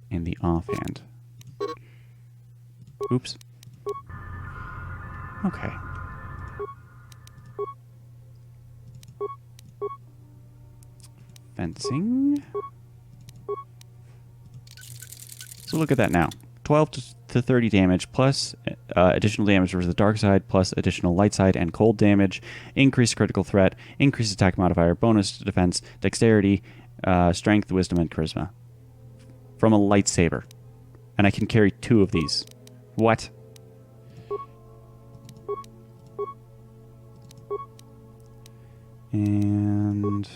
S1: in the offhand. Oops. Okay. Fencing. So look at that now. 12 to 30 damage, plus additional damage versus the dark side, plus additional light side and cold damage, increased critical threat, increased attack modifier, bonus to defense, dexterity, strength, wisdom, and charisma. From a lightsaber. And I can carry 2 of these. What? And...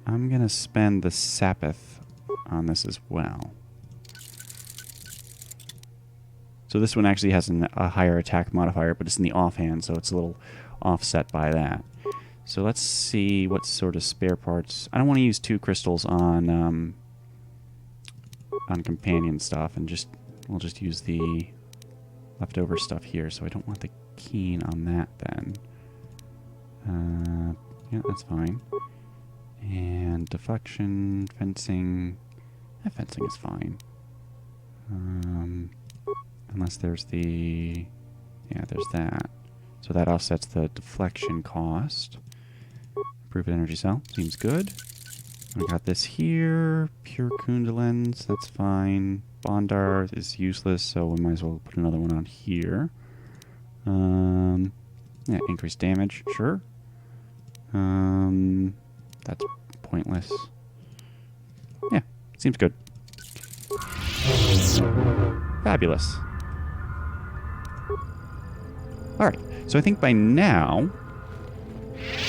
S1: I'm going to spend the Sapith on this as well. So this one actually has a higher attack modifier, but it's in the offhand, so it's a little offset by that. So let's see what sort of spare parts... I don't want to use 2 crystals on companion stuff, and we'll just use the leftover stuff here, so I don't want the keen on that then. Yeah, that's fine. And deflection, fencing... fencing is fine. Unless there's the... Yeah, there's that. So that offsets the deflection cost. Improved energy cell. Seems good. We got this here. Pure Kundalens. That's fine. Bondar is useless, so we might as well put another one on here. Yeah, increased damage. Sure. That's pointless. Yeah, seems good. Fabulous. Alright, so I think by now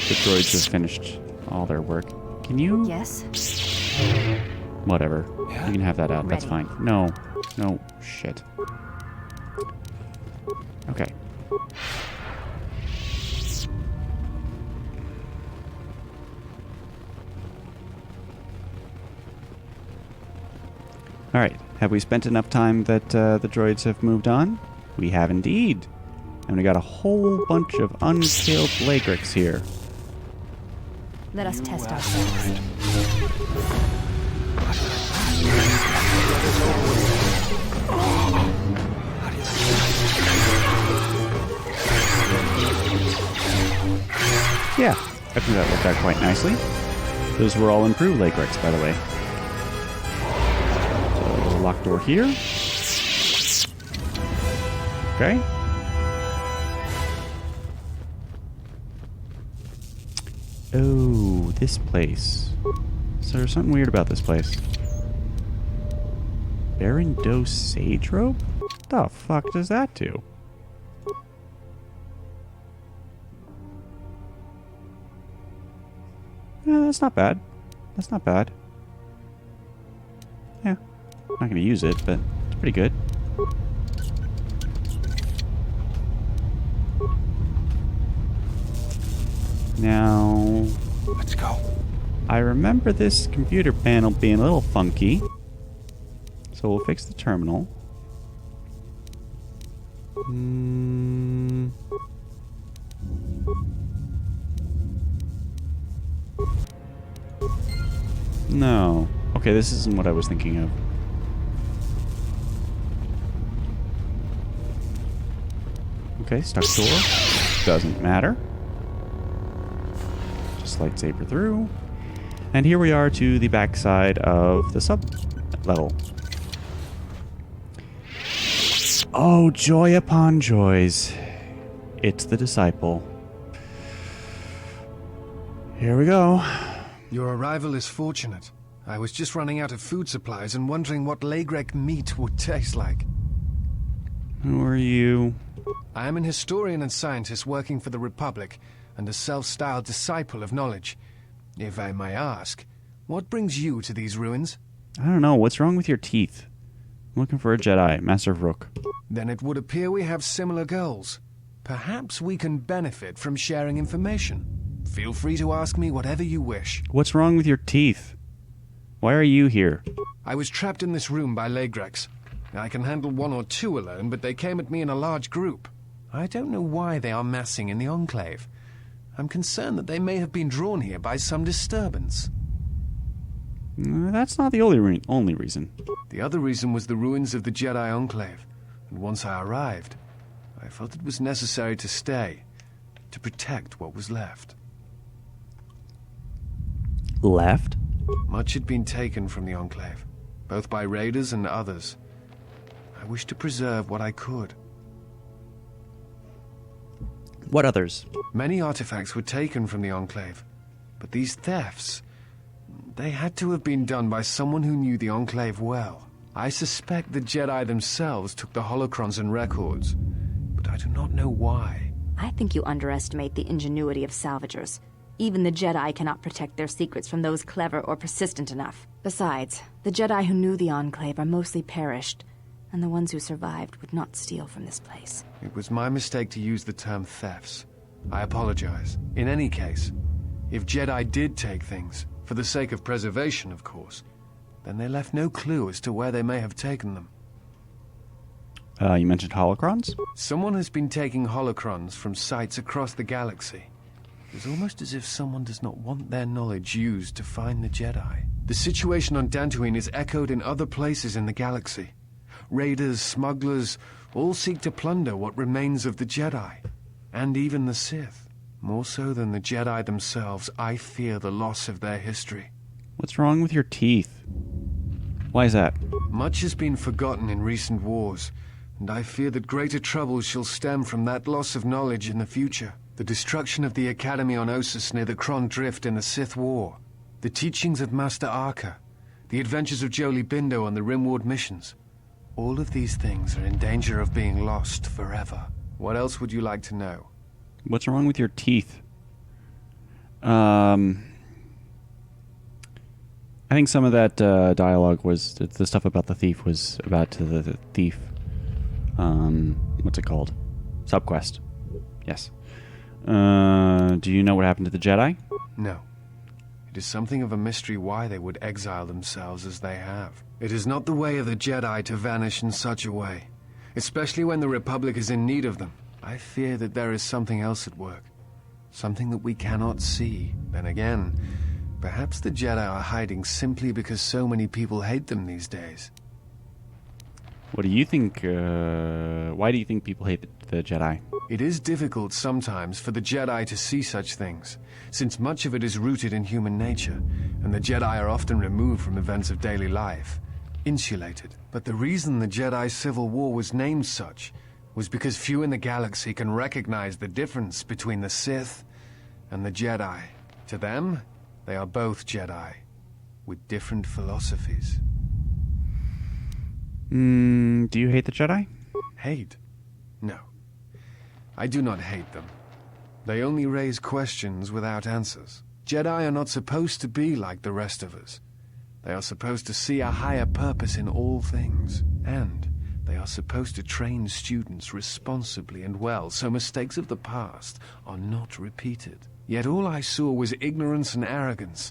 S1: the droids have finished all their work. Can you?
S10: Yes?
S1: Whatever.
S12: Yeah?
S1: You can have that out. That's
S10: Ready.
S1: fine. No. No. Shit. Okay. Alright. Have we spent enough time that the droids have moved on? We have indeed. And we got a whole bunch of unkilled Lagrix here.
S10: Let us test ourselves.
S1: Yeah, I think that worked out quite nicely. Those were all improved Lagrix, by the way. So, lock door here. Okay. Oh, this place. So there's something weird about this place. Baron Doe Sage Robe? What the fuck does that do? Yeah, that's not bad. That's not bad. Yeah. I'm not gonna use it, but it's pretty good. Now,
S12: Let's go.
S1: I remember this computer panel being a little funky. So we'll fix the terminal. No. Okay, this isn't what I was thinking of. Okay, stuck door. Doesn't matter. Just lightsaber through. And here we are to the backside of the sub-level. Oh, joy upon joys. It's the disciple. Here we go.
S13: Your arrival is fortunate. I was just running out of food supplies and wondering what Lagrek meat would taste like.
S1: Who are you?
S13: I am an historian and scientist working for the Republic, and a self-styled disciple of knowledge. If I may ask, what brings you to these ruins?
S1: I don't know. What's wrong with your teeth? I'm looking for a Jedi, Master Vrook.
S13: Then it would appear we have similar goals. Perhaps we can benefit from sharing information. Feel free to ask me whatever you wish.
S1: What's wrong with your teeth? Why are you here?
S13: I was trapped in this room by Lagrex. I can handle one or two alone, but they came at me in a large group. I don't know why they are massing in the Enclave. I'm concerned that they may have been drawn here by some disturbance.
S1: That's not the only reason.
S13: The other reason was the ruins of the Jedi Enclave, and once I arrived, I felt it was necessary to stay, to protect what was left.
S1: Left?
S13: Much had been taken from the Enclave, both by raiders and others. I wished to preserve what I could.
S1: What others?
S13: Many artifacts were taken from the Enclave, but these thefts, they had to have been done by someone who knew the Enclave well. I suspect the Jedi themselves took the holocrons and records, but I do not know why.
S10: I think you underestimate the ingenuity of salvagers. Even the Jedi cannot protect their secrets from those clever or persistent enough. Besides, the Jedi who knew the Enclave are mostly perished, and the ones who survived would not steal from this place.
S13: It was my mistake to use the term thefts. I apologize. In any case, if Jedi did take things, for the sake of preservation, of course, then they left no clue as to where they may have taken them.
S1: You mentioned holocrons?
S13: Someone has been taking holocrons from sites across the galaxy. It's almost as if someone does not want their knowledge used to find the Jedi. The situation on Dantooine is echoed in other places in the galaxy. Raiders, smugglers, all seek to plunder what remains of the Jedi, and even the Sith. More so than the Jedi themselves, I fear the loss of their history.
S1: What's wrong with your teeth? Why is that?
S13: Much has been forgotten in recent wars, and I fear that greater troubles shall stem from that loss of knowledge in the future. The destruction of the Academy on Ossus near the Kron Drift in the Sith War, The teachings of Master Arca, the adventures of Jolie Bindo on the Rimward missions. All of these things are in danger of being lost forever. What else would you like to know?
S1: What's wrong with your teeth? I think some of that dialogue was the stuff about the thief was about the thief. What's it called? Subquest. Yes. Do you know what happened to the Jedi?
S13: No. It is something of a mystery why they would exile themselves as they have. It is not the way of the Jedi to vanish in such a way, especially when the Republic is in need of them. I fear that there is something else at work. Something that we cannot see. Then again, perhaps the Jedi are hiding simply because so many people hate them these days.
S1: What do you think? Why do you think people hate the Jedi?
S13: It is difficult sometimes for the Jedi to see such things, since much of it is rooted in human nature, and the Jedi are often removed from events of daily life, insulated. But the reason the Jedi Civil War was named such was because few in the galaxy can recognize the difference between the Sith and the Jedi. To them, they are both Jedi, with different philosophies.
S1: Do you hate the Jedi?
S13: Hate? No. I do not hate them. They only raise questions without answers. Jedi are not supposed to be like the rest of us. They are supposed to see a higher purpose in all things, and they are supposed to train students responsibly and well, so mistakes of the past are not repeated. Yet all I saw was ignorance and arrogance,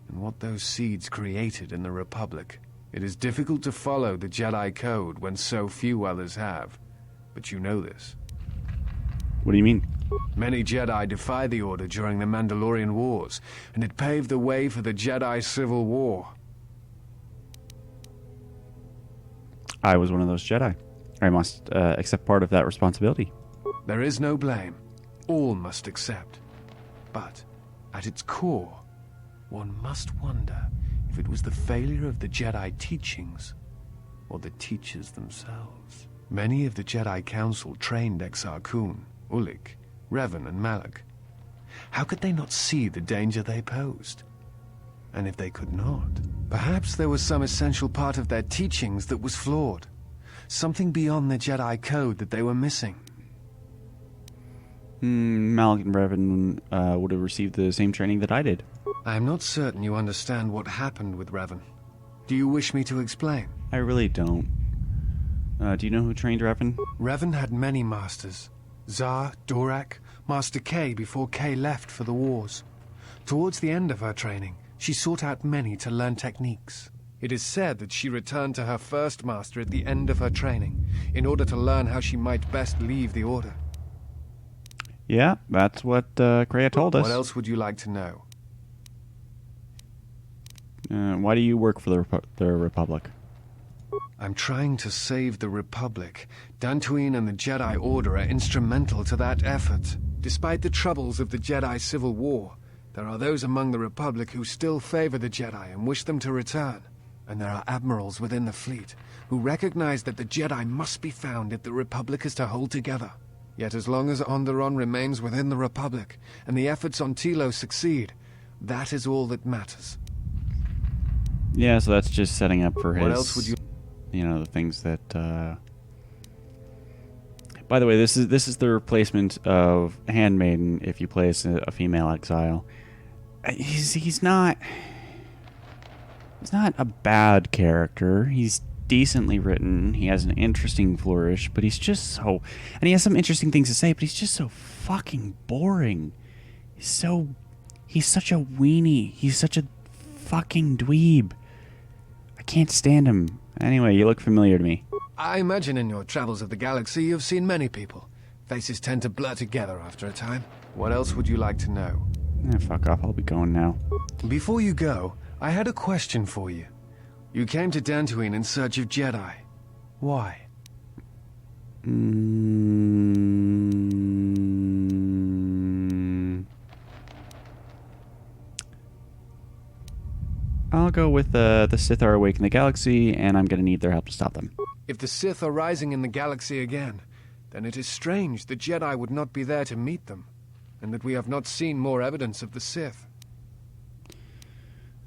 S13: and what those seeds created in the Republic. It is difficult to follow the Jedi Code when so few others have, but you know this.
S1: What do you mean?
S13: Many Jedi defied the Order during the Mandalorian Wars, and it paved the way for the Jedi Civil War.
S1: I was one of those Jedi. I must accept part of that responsibility.
S13: There is no blame. All must accept. But, at its core, one must wonder if it was the failure of the Jedi teachings or the teachers themselves. Many of the Jedi Council trained Exar Kun, Ulik, Revan, and Malak. How could they not see the danger they posed? And if they could not, perhaps there was some essential part of their teachings that was flawed. Something beyond the Jedi Code that they were missing.
S1: Malak and Revan would have received the same training that I did.
S13: I am not certain you understand what happened with Revan. Do you wish me to explain?
S1: I really don't. Do you know who trained Revan?
S13: Revan had many masters. Zar, Dorak, Master K before K left for the wars. Towards the end of her training, she sought out many to learn techniques. It is said that she returned to her first master at the end of her training, in order to learn how she might best leave the Order.
S1: Yeah, that's what Kreia told us.
S13: What else would you like to know?
S1: Why do you work for the Republic?
S13: I'm trying to save the Republic. Dantooine and the Jedi Order are instrumental to that effort. Despite the troubles of the Jedi Civil War, there are those among the Republic who still favor the Jedi and wish them to return. And there are admirals within the fleet who recognize that the Jedi must be found if the Republic is to hold together. Yet as long as Onderon remains within the Republic, and the efforts on Tilo succeed, that is all that matters.
S1: Yeah, so that's just setting up for his...
S13: What else would you...
S1: You know, the things that... By the way, this is the replacement of Handmaiden if you play as a female exile. He's not... He's not a bad character. He's decently written. He has an interesting flourish, but he's just so... And he has some interesting things to say, but he's just so fucking boring. He's such a weenie. He's such a fucking dweeb. I can't stand him. Anyway, you look familiar to me.
S13: I imagine in your travels of the galaxy you've seen many people. Faces tend to blur together after a time. What else would you like to know?
S1: Fuck off, I'll be going now.
S13: Before you go, I had a question for you. You came to Dantooine in search of Jedi. Why?
S1: I'll go with the Sith are awake in the galaxy, and I'm going to need their help to stop them.
S13: If the Sith are rising in the galaxy again, then it is strange the Jedi would not be there to meet them, and that we have not seen more evidence of the Sith.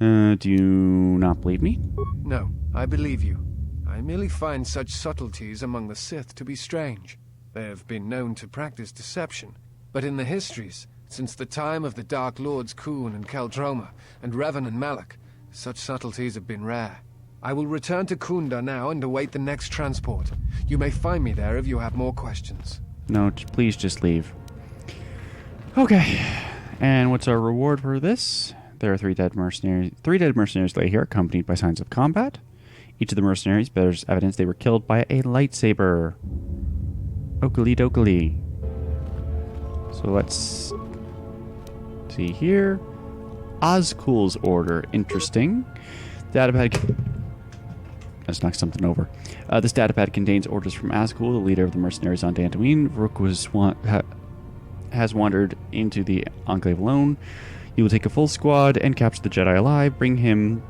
S1: Do you not believe me?
S13: No, I believe you. I merely find such subtleties among the Sith to be strange. They have been known to practice deception, but in the histories, since the time of the Dark Lords Khun and Keldroma, and Revan and Malak, such subtleties have been rare. I will return to Kunda now and await the next transport. You may find me there if you have more questions.
S1: No, please just leave. Okay. And what's our reward for this? There are 3 dead mercenaries. 3 dead mercenaries lay here, accompanied by signs of combat. Each of the mercenaries bears evidence they were killed by a lightsaber. Oakley dokley. So let's see here. Oskul's order. Interesting. Datapad. Let's knock something over. This datapad contains orders from Azkul, the leader of the mercenaries on Dantooine. Vrook has wandered into the Enclave alone. You will take a full squad and capture the Jedi alive, bring him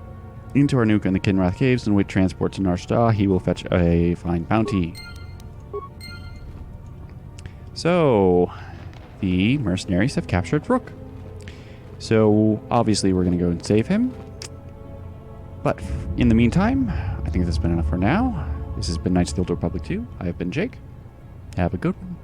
S1: into our nuke in the Kinrath Caves, and wait transport to Nar Shaddaa. He will fetch a fine bounty. So, the mercenaries have captured Vrook. So, obviously we're going to go and save him. But in the meantime, I think that's been enough for now. This has been Knights of the Old Republic 2. I have been Jake. Have a good one.